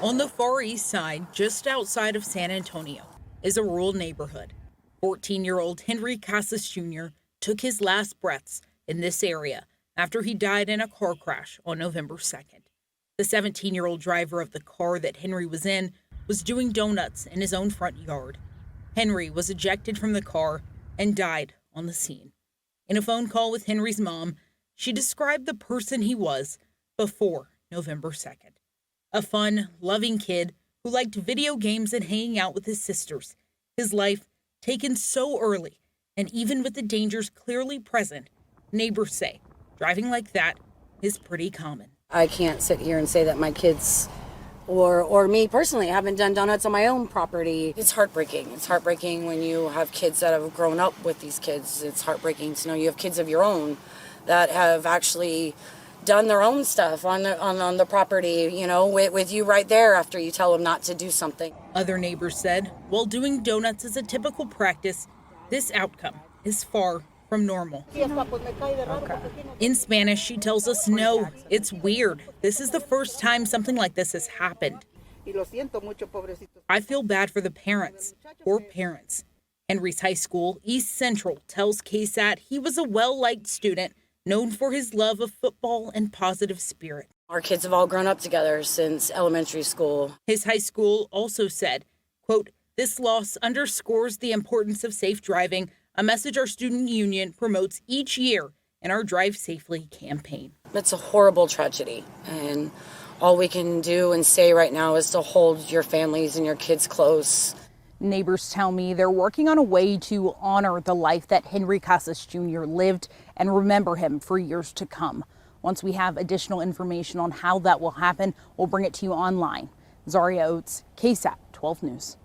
On the Far East Side, just outside of San Antonio, is a rural neighborhood. 14-year-old Henry Casas Jr. took his last breaths in this area after he died in a car crash on November 2nd. The 17-year-old driver of the car that Henry was in was doing donuts in his own front yard. Henry was ejected from the car and died on the scene. In a phone call with Henry's mom, she described the person he was before November 2nd. A fun, loving kid who liked video games and hanging out with his sisters. His life taken so early, and even with the dangers clearly present, neighbors say driving like that is pretty common. I can't sit here and say that my kids or me personally haven't done donuts on my own property. It's heartbreaking. It's heartbreaking when you have kids that have grown up with these kids. It's heartbreaking to know you have kids of your own that have actually done their own stuff on the property, with you right there after you tell them not to do something. Other neighbors said, while doing donuts is a typical practice, this outcome is far from normal. In Spanish, she tells us, no, it's weird. This is the first time something like this has happened. I feel bad for the parents. Poor parents. Henry's high school, East Central, tells KSAT he was a well-liked student known for his love of football and positive spirit. Our kids have all grown up together since elementary school. His high school also said, quote, this loss underscores the importance of safe driving, a message our student union promotes each year in our Drive Safely campaign. It's a horrible tragedy, and all we can do and say right now is to hold your families and your kids close. Neighbors tell me they're working on a way to honor the life that Henry Casas Jr. lived and remember him for years to come. Once we have additional information on how that will happen, we'll bring it to you online. Zaria Oates, KSAT 12 News.